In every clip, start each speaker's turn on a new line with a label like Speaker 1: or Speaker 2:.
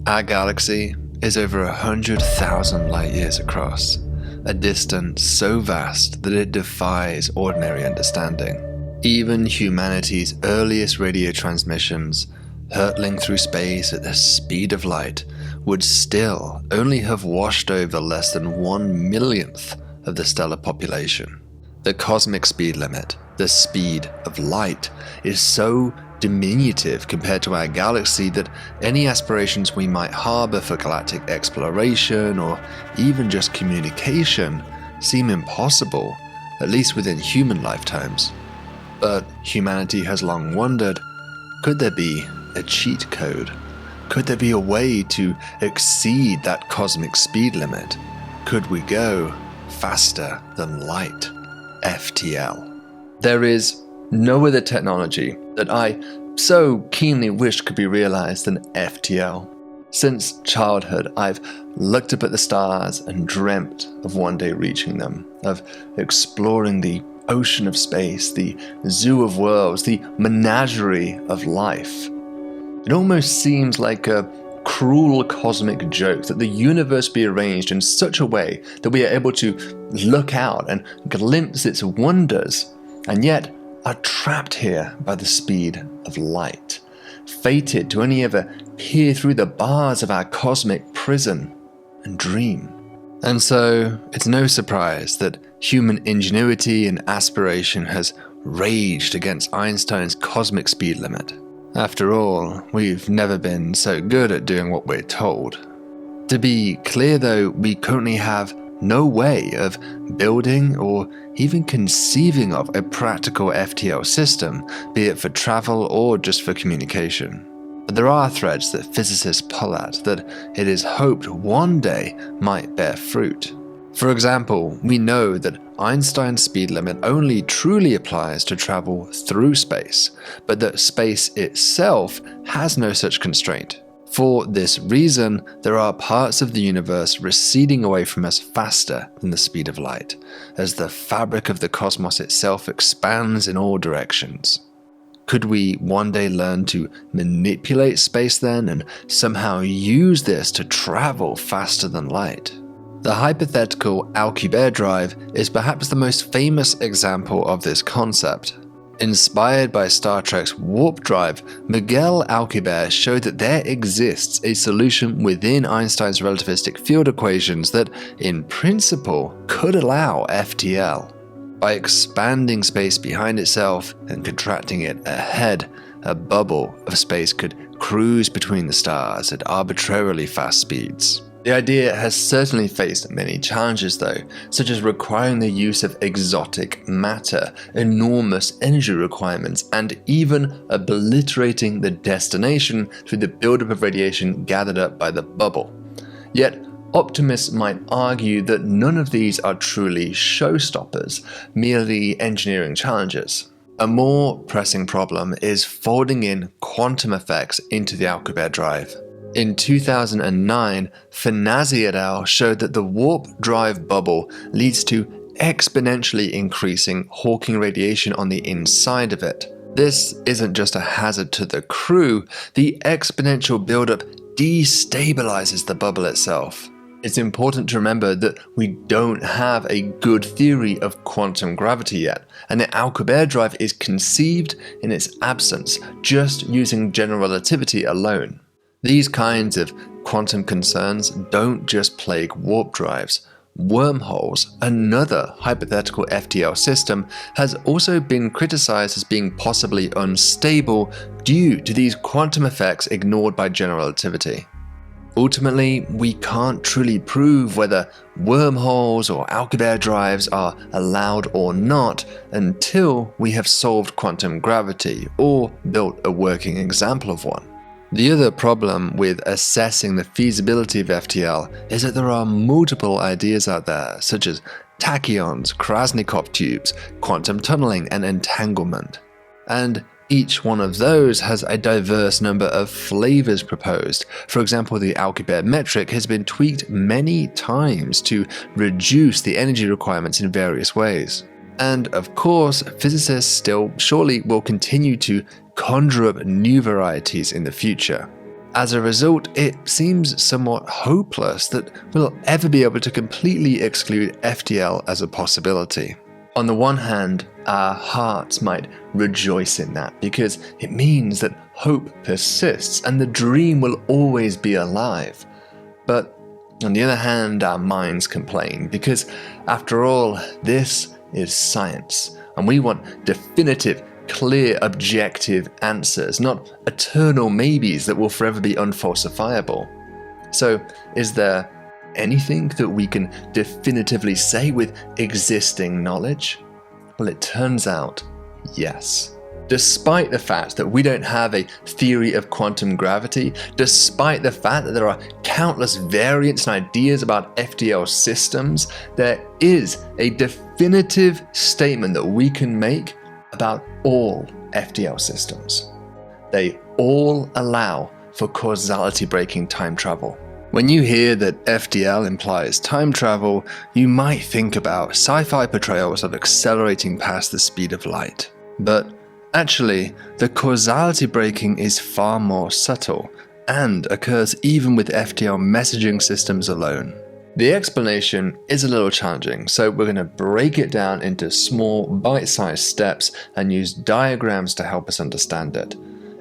Speaker 1: Our galaxy is over 100,000 light years across, a distance so vast that it defies ordinary understanding. Even humanity's earliest radio transmissions, hurtling through space at the speed of light, would still only have washed over less than 1/1,000,000th of the stellar population. The cosmic speed limit, the speed of light, is so diminutive compared to our galaxy that any aspirations we might harbor for galactic exploration or even just communication seem impossible, at least within human lifetimes. But humanity has long wondered, could there be a cheat code? Could there be a way to exceed that cosmic speed limit? Could we go faster than light? FTL. There is no other technology that I so keenly wish could be realized than FTL. Since childhood, I've looked up at the stars and dreamt of one day reaching them, of exploring the ocean of space, the zoo of worlds, the menagerie of life. It almost seems like a cruel cosmic joke that the universe be arranged in such a way that we are able to look out and glimpse its wonders, and yet are trapped here by the speed of light, fated to only ever peer through the bars of our cosmic prison and dream. And so, it's no surprise that human ingenuity and aspiration has raged against Einstein's cosmic speed limit. After all, we've never been so good at doing what we're told. To be clear though, we currently have no way of building or even conceiving of a practical FTL system, be it for travel or just for communication. But there are threads that physicists pull at that it is hoped one day might bear fruit. For example, we know that Einstein's speed limit only truly applies to travel through space, but that space itself has no such constraint. For this reason, there are parts of the universe receding away from us faster than the speed of light, as the fabric of the cosmos itself expands in all directions. Could we one day learn to manipulate space then, and somehow use this to travel faster than light? The hypothetical Alcubierre drive is perhaps the most famous example of this concept. Inspired by Star Trek's warp drive, Miguel Alcubierre showed that there exists a solution within Einstein's relativistic field equations that, in principle, could allow FTL. By expanding space behind itself and contracting it ahead, a bubble of space could cruise between the stars at arbitrarily fast speeds. The idea has certainly faced many challenges though, such as requiring the use of exotic matter, enormous energy requirements, and even obliterating the destination through the buildup of radiation gathered up by the bubble. Yet, optimists might argue that none of these are truly showstoppers, merely engineering challenges. A more pressing problem is folding in quantum effects into the Alcubierre drive. In 2009, Finazzi et al. Showed that the warp drive bubble leads to exponentially increasing Hawking radiation on the inside of it. This isn't just a hazard to the crew, the exponential buildup destabilizes the bubble itself. It's important to remember that we don't have a good theory of quantum gravity yet, and the Alcubierre drive is conceived in its absence, just using general relativity alone. These kinds of quantum concerns don't just plague warp drives. Wormholes, another hypothetical FTL system, has also been criticized as being possibly unstable due to these quantum effects ignored by general relativity. Ultimately, we can't truly prove whether wormholes or Alcubierre drives are allowed or not until we have solved quantum gravity or built a working example of one. The other problem with assessing the feasibility of FTL is that there are multiple ideas out there, such as tachyons, Krasnikov tubes, quantum tunneling, and entanglement. And each one of those has a diverse number of flavors proposed. For example, the Alcubierre metric has been tweaked many times to reduce the energy requirements in various ways. And of course, physicists still surely will continue to conjure up new varieties in the future. As a result, it seems somewhat hopeless that we'll ever be able to completely exclude FTL as a possibility. On the one hand, our hearts might rejoice in that because it means that hope persists and the dream will always be alive. But on the other hand, our minds complain because, after all, this is science and we want definitive, clear, objective answers, not eternal maybes that will forever be unfalsifiable. So, is there anything that we can definitively say with existing knowledge? Well, it turns out, yes. Despite the fact that we don't have a theory of quantum gravity, despite the fact that there are countless variants and ideas about FTL systems, there is a definitive statement that we can make about all FTL systems. They all allow for causality breaking time travel. When you hear that FTL implies time travel, you might think about sci-fi portrayals of accelerating past the speed of light. But actually, the causality breaking is far more subtle and occurs even with FTL messaging systems alone. The explanation is a little challenging, so we're going to break it down into small, bite-sized steps and use diagrams to help us understand it.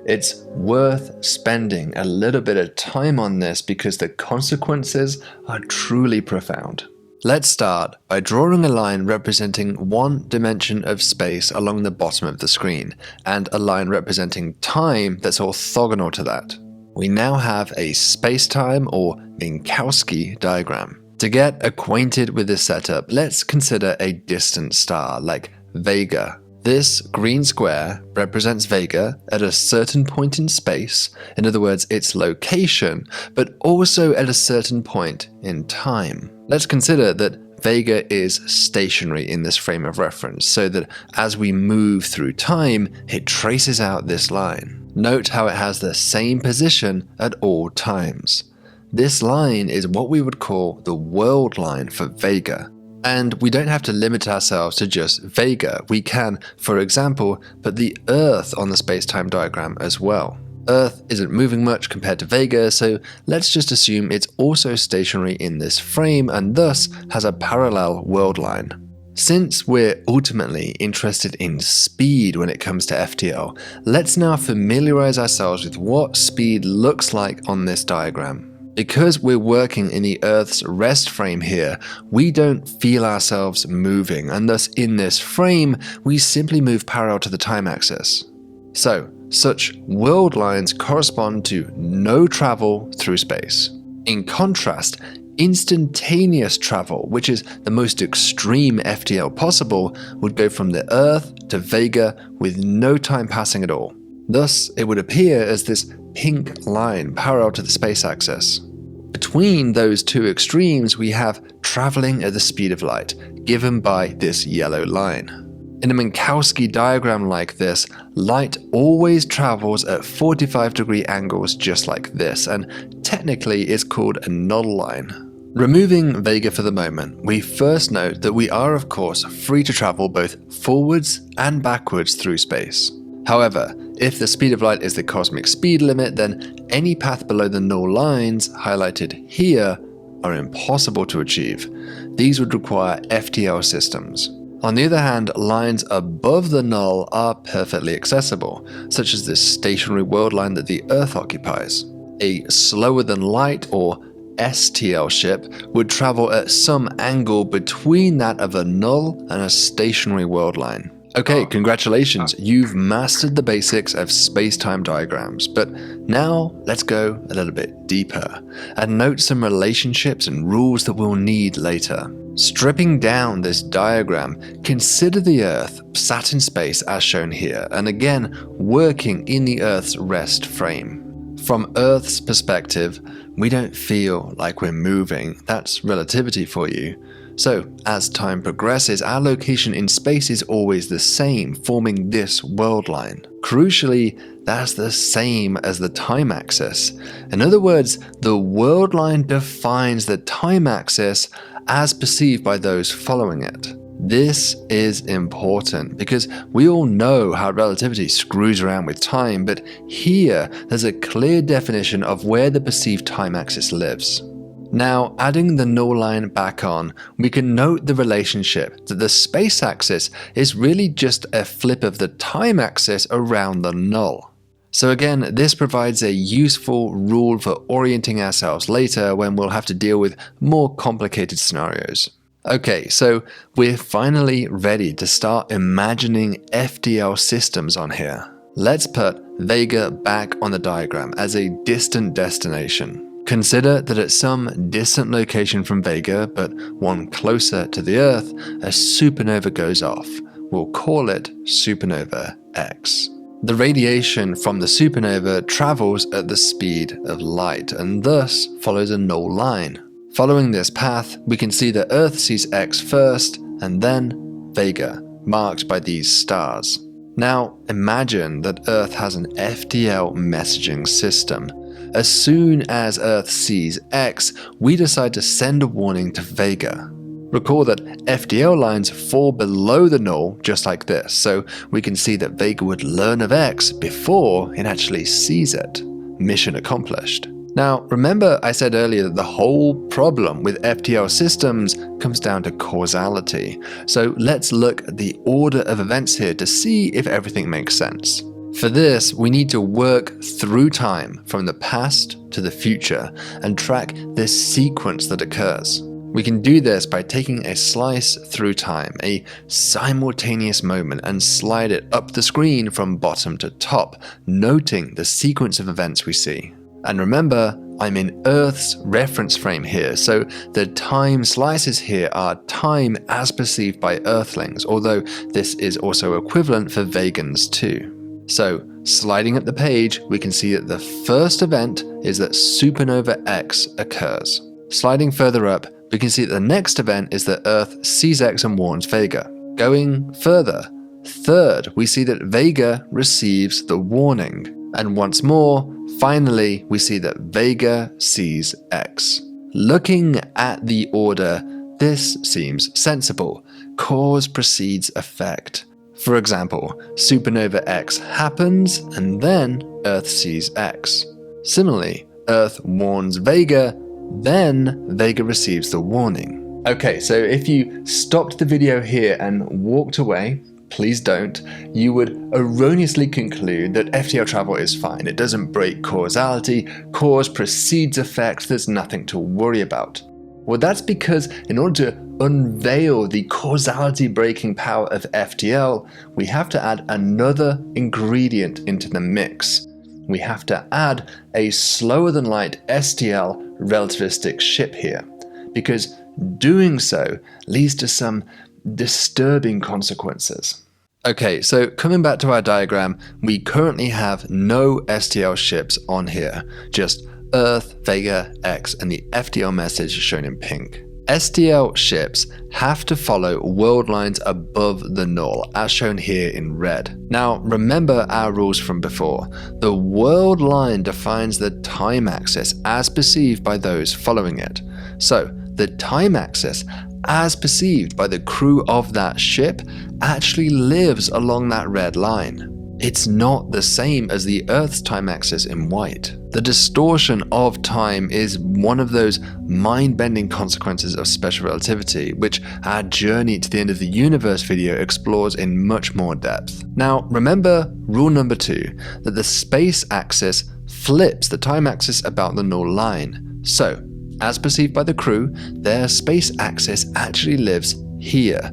Speaker 1: It's worth spending a little bit of time on this because the consequences are truly profound. Let's start by drawing a line representing one dimension of space along the bottom of the screen, and a line representing time that's orthogonal to that. We now have a space-time or Minkowski diagram. To get acquainted with this setup, let's consider a distant star like Vega. This green square represents Vega at a certain point in space, in other words, its location, but also at a certain point in time. Let's consider that Vega is stationary in this frame of reference, so that as we move through time, it traces out this line. Note how it has the same position at all times. This line is what we would call the world line for Vega. And we don't have to limit ourselves to just Vega. We can, for example, put the Earth on the space-time diagram as well. Earth isn't moving much compared to Vega, so let's just assume it's also stationary in this frame and thus has a parallel world line. Since we're ultimately interested in speed when it comes to FTL, let's now familiarize ourselves with what speed looks like on this diagram. Because we're working in the Earth's rest frame here, we don't feel ourselves moving, and thus in this frame, we simply move parallel to the time axis. So, such world lines correspond to no travel through space. In contrast, instantaneous travel, which is the most extreme FTL possible, would go from the Earth to Vega with no time passing at all. Thus, it would appear as this pink line parallel to the space axis. Between those two extremes, we have traveling at the speed of light, given by this yellow line. In a Minkowski diagram like this, light always travels at 45-degree angles just like this, and technically is called a null line. Removing Vega for the moment, we first note that we are of course free to travel both forwards and backwards through space. However, if the speed of light is the cosmic speed limit, then any path below the null lines, highlighted here, are impossible to achieve. These would require FTL systems. On the other hand, lines above the null are perfectly accessible, such as this stationary world line that the Earth occupies. A slower than light or STL ship would travel at some angle between that of a null and a stationary world line. Okay, congratulations, you've mastered the basics of space-time diagrams, but now let's go a little bit deeper and note some relationships and rules that we'll need later. Stripping down this diagram, consider the Earth sat in space as shown here, and again working in the Earth's rest frame. From Earth's perspective, we don't feel like we're moving, that's relativity for you. So, as time progresses, our location in space is always the same, forming this world line. Crucially, that's the same as the time axis. In other words, the world line defines the time axis as perceived by those following it. This is important because we all know how relativity screws around with time, but here there's a clear definition of where the perceived time axis lives. Now, adding the null line back on, we can note the relationship that the space axis is really just a flip of the time axis around the null. So again, this provides a useful rule for orienting ourselves later when we'll have to deal with more complicated scenarios. Okay, so we're finally ready to start imagining FTL systems on here. Let's put Vega back on the diagram as a distant destination. Consider that at some distant location from Vega, but one closer to the Earth, a supernova goes off. We'll call it supernova X. The radiation from the supernova travels at the speed of light and thus follows a null line. Following this path, we can see that Earth sees X first and then Vega, marked by these stars. Now imagine that Earth has an FTL messaging system. As soon as Earth sees X, we decide to send a warning to Vega. Recall that FTL lines fall below the null just like this, so we can see that Vega would learn of X before it actually sees it. Mission accomplished. Now, remember I said earlier that the whole problem with FTL systems comes down to causality, so let's look at the order of events here to see if everything makes sense. For this, we need to work through time from the past to the future and track this sequence that occurs. We can do this by taking a slice through time, a simultaneous moment, and slide it up the screen from bottom to top, noting the sequence of events we see. And remember, I'm in Earth's reference frame here, so the time slices here are time as perceived by Earthlings, although this is also equivalent for Vegans too. So, sliding up the page, we can see that the first event is that supernova X occurs. Sliding further up, we can see that the next event is that Earth sees X and warns Vega. Going further, third, we see that Vega receives the warning. And once more, finally, we see that Vega sees X. Looking at the order, this seems sensible. Cause precedes effect. For example, supernova X happens and then Earth sees X. Similarly, Earth warns Vega, then Vega receives the warning. Okay, so if you stopped the video here and walked away, please don't, you would erroneously conclude that FTL travel is fine. It doesn't break causality, cause precedes effect, there's nothing to worry about. Well, that's because in order to unveil the causality breaking power of FTL, we have to add another ingredient into the mix. We have to add a slower than light STL relativistic ship here, because doing so leads to some disturbing consequences. Okay, so coming back to our diagram, we currently have no STL ships on here, just Earth, Vega, X, and the FTL message shown in pink. STL ships have to follow world lines above the null, as shown here in red. Now, remember our rules from before. The world line defines the time axis as perceived by those following it. So, the time axis, as perceived by the crew of that ship, actually lives along that red line. It's not the same as the Earth's time axis in white. The distortion of time is one of those mind-bending consequences of special relativity, which our Journey to the End of the Universe video explores in much more depth. Now, remember rule number 2, that the space axis flips the time axis about the null line. So, as perceived by the crew, their space axis actually lives here.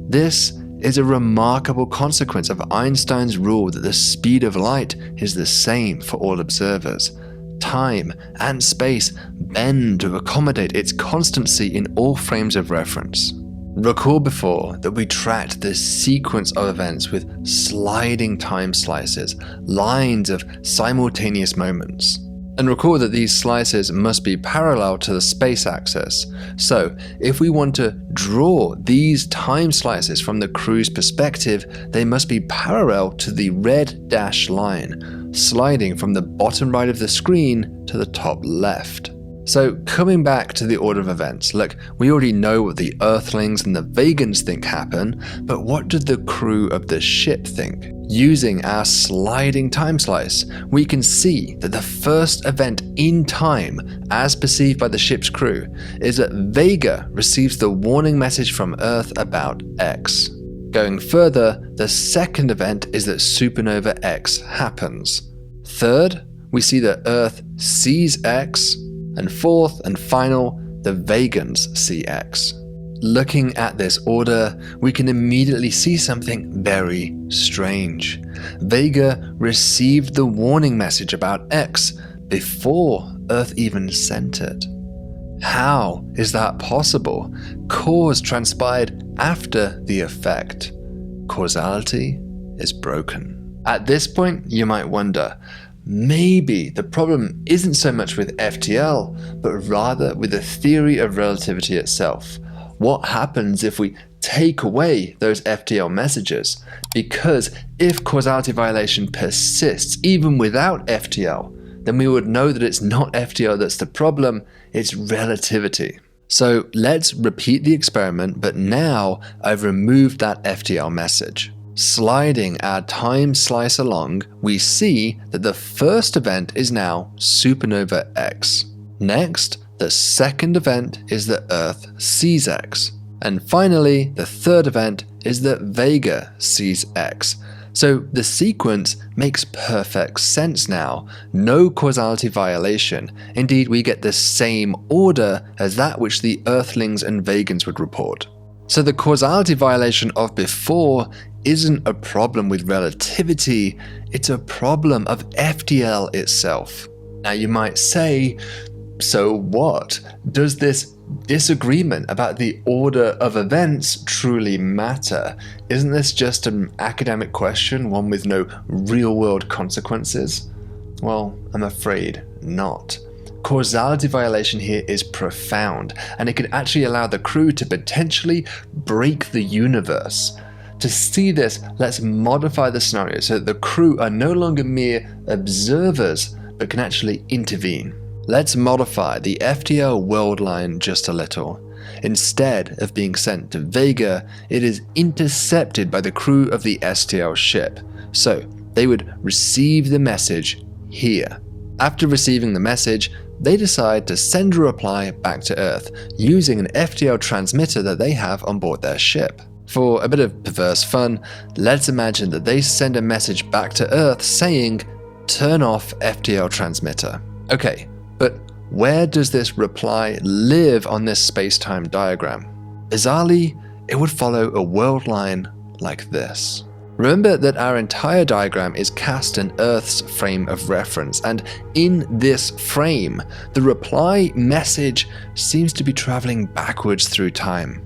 Speaker 1: This is a remarkable consequence of Einstein's rule that the speed of light is the same for all observers. Time and space bend to accommodate its constancy in all frames of reference. Recall before that we tracked this sequence of events with sliding time slices, lines of simultaneous moments. And recall that these slices must be parallel to the space axis. So, if we want to draw these time slices from the crew's perspective, they must be parallel to the red dashed line, sliding from the bottom right of the screen to the top left. So coming back to the order of events, look, we already know what the Earthlings and the Vegans think happen, but what did the crew of the ship think? Using our sliding time slice, we can see that the first event in time, as perceived by the ship's crew, is that Vega receives the warning message from Earth about X. Going further, the second event is that supernova X happens. Third, we see that Earth sees X. And fourth and final, the Vegans see X. Looking at this order, we can immediately see something very strange. Vega received the warning message about X before Earth even sent it. How is that possible? Cause transpired after the effect. Causality is broken. At this point, you might wonder, maybe the problem isn't so much with FTL, but rather with the theory of relativity itself. What happens if we take away those FTL messages? Because if causality violation persists even without FTL, then we would know that it's not FTL that's the problem, it's relativity. So let's repeat the experiment, but now I've removed that FTL message. Sliding our time slice along, we see that the first event is now supernova X. Next, the second event is that Earth sees X. And finally, the third event is that Vega sees X. So the sequence makes perfect sense now. No causality violation. Indeed, we get the same order as that which the Earthlings and Vegans would report. So the causality violation of before isn't a problem with relativity, it's a problem of FTL itself. Now you might say, so what? Does this disagreement about the order of events truly matter? Isn't this just an academic question, one with no real-world consequences? Well, I'm afraid not. Causality violation here is profound, and it could actually allow the crew to potentially break the universe. To see this, let's modify the scenario so that the crew are no longer mere observers, but can actually intervene. Let's modify the FTL world line just a little. Instead of being sent to Vega, it is intercepted by the crew of the STL ship. So they would receive the message here. After receiving the message, they decide to send a reply back to Earth using an FTL transmitter that they have on board their ship. For a bit of perverse fun, let's imagine that they send a message back to Earth saying, "Turn off FTL transmitter." Okay, but where does this reply live on this space-time diagram? Bizarrely, it would follow a world line like this. Remember that our entire diagram is cast in Earth's frame of reference, and in this frame, the reply message seems to be traveling backwards through time.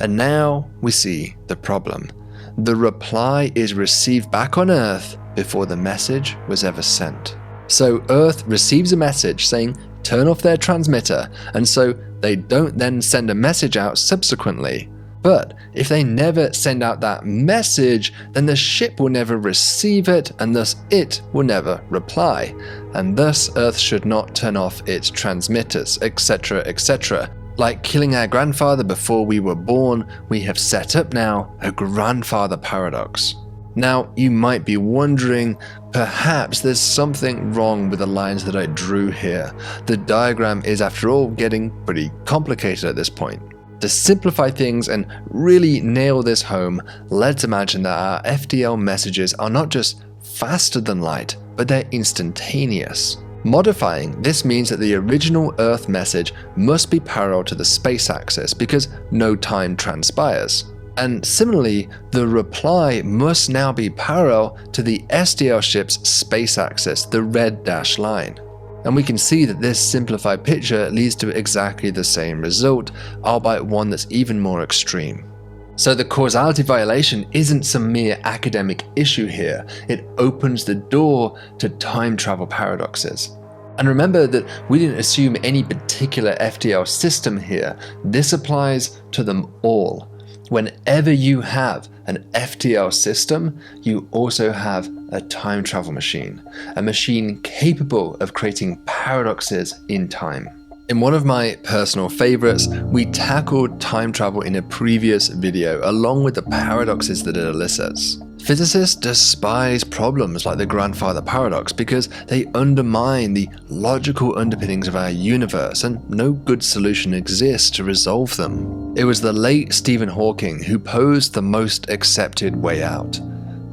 Speaker 1: And now we see the problem. The reply is received back on Earth before the message was ever sent. So Earth receives a message saying, turn off their transmitter, and so they don't then send a message out subsequently. But if they never send out that message, then the ship will never receive it, and thus it will never reply. And thus Earth should not turn off its transmitters, etc., etc. Like killing our grandfather before we were born, we have set up now a grandfather paradox. Now, you might be wondering, perhaps there's something wrong with the lines that I drew here. The diagram is, after all, getting pretty complicated at this point. To simplify things and really nail this home, let's imagine that our FTL messages are not just faster than light, but they're instantaneous. Modifying this means that the original Earth message must be parallel to the space axis because no time transpires. And similarly, the reply must now be parallel to the STL ship's space axis, the red dashed line. And we can see that this simplified picture leads to exactly the same result, albeit one that's even more extreme. So the causality violation isn't some mere academic issue here, it opens the door to time travel paradoxes. And remember that we didn't assume any particular FTL system here, this applies to them all. Whenever you have an FTL system, you also have a time travel machine, a machine capable of creating paradoxes in time. In one of my personal favorites, we tackled time travel in a previous video along with the paradoxes that it elicits. Physicists despise problems like the grandfather paradox because they undermine the logical underpinnings of our universe, and no good solution exists to resolve them. It was the late Stephen Hawking who posed the most accepted way out.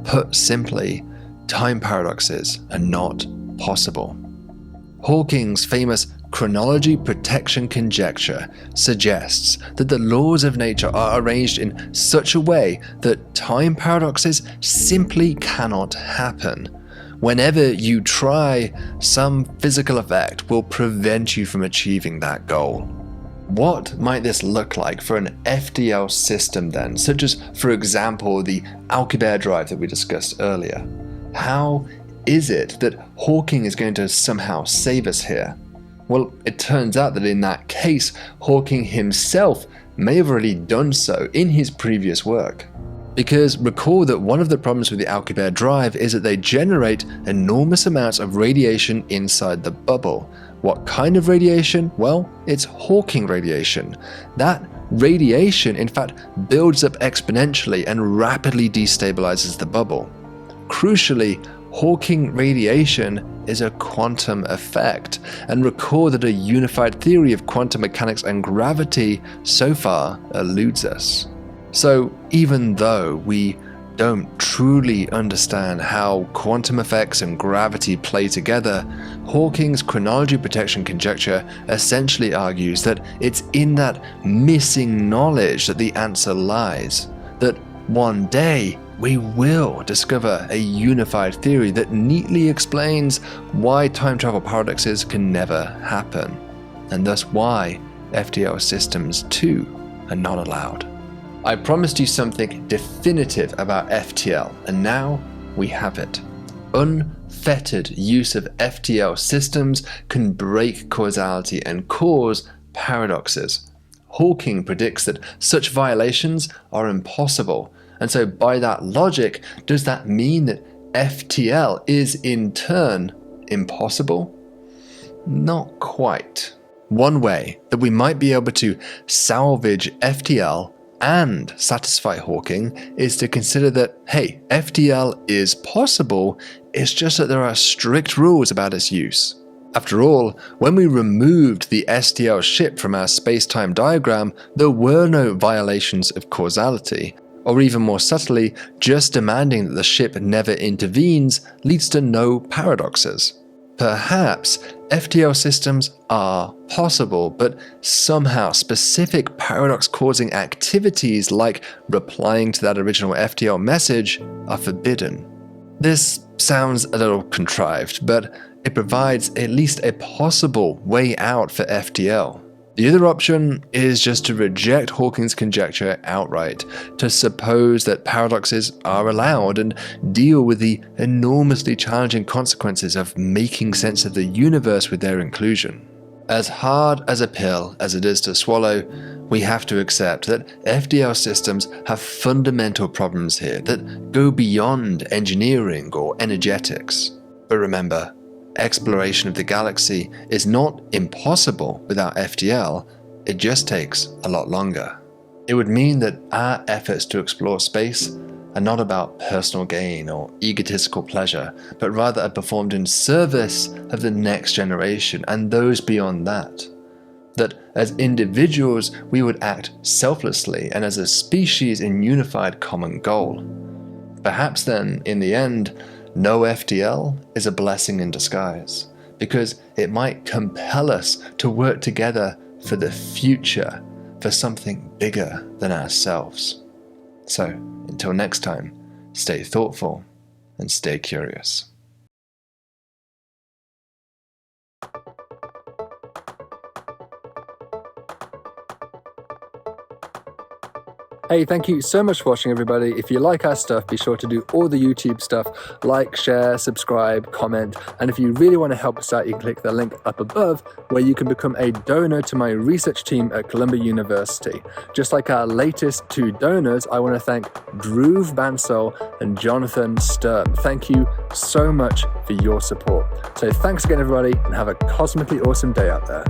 Speaker 1: Put simply, time paradoxes are not possible. Hawking's famous chronology protection conjecture suggests that the laws of nature are arranged in such a way that time paradoxes simply cannot happen. Whenever you try, some physical effect will prevent you from achieving that goal. What might this look like for an FTL system then, such as, for example, the Alcubierre drive that we discussed earlier? How is it that Hawking is going to somehow save us here? Well, it turns out that in that case, Hawking himself may have already done so in his previous work. Because recall that one of the problems with the Alcubierre drive is that they generate enormous amounts of radiation inside the bubble. What kind of radiation? Well, it's Hawking radiation. That radiation, in fact, builds up exponentially and rapidly destabilizes the bubble. Crucially, Hawking radiation is a quantum effect, and recall that a unified theory of quantum mechanics and gravity so far eludes us. So even though we don't truly understand how quantum effects and gravity play together, Hawking's chronology protection conjecture essentially argues that it's in that missing knowledge that the answer lies, that one day we will discover a unified theory that neatly explains why time travel paradoxes can never happen, and thus why FTL systems too are not allowed. I promised you something definitive about FTL, and now we have it. Unfettered use of FTL systems can break causality and cause paradoxes. Hawking predicts that such violations are impossible. And so by that logic, does that mean that FTL is in turn impossible? Not quite. One way that we might be able to salvage FTL and satisfy Hawking is to consider that, hey, FTL is possible, it's just that there are strict rules about its use. After all, when we removed the STL ship from our space-time diagram, there were no violations of causality. Or even more subtly, just demanding that the ship never intervenes leads to no paradoxes. Perhaps FTL systems are possible, but somehow specific paradox-causing activities like replying to that original FTL message are forbidden. This sounds a little contrived, but it provides at least a possible way out for FTL. The other option is just to reject Hawking's conjecture outright, to suppose that paradoxes are allowed and deal with the enormously challenging consequences of making sense of the universe with their inclusion. As hard as a pill as it is to swallow, we have to accept that FTL systems have fundamental problems here that go beyond engineering or energetics. But remember, exploration of the galaxy is not impossible without FTL, it just takes a lot longer. It would mean that our efforts to explore space are not about personal gain or egotistical pleasure, but rather are performed in service of the next generation and those beyond that. That as individuals we would act selflessly and as a species in unified common goal. Perhaps then, in the end, no FTL is a blessing in disguise, because it might compel us to work together for the future, for something bigger than ourselves. So, until next time, stay thoughtful and stay curious.
Speaker 2: Hey, thank you so much for watching, everybody. If you like our stuff, be sure to do all the YouTube stuff, like, share, subscribe, comment, and if you really want to help us out, you can click the link up above where you can become a donor to my research team at Columbia University. Just like our latest 2 donors, I want to thank Drew Bansell and Jonathan Sturm. Thank you so much for your support. So thanks again, everybody, and have a cosmically awesome day out there.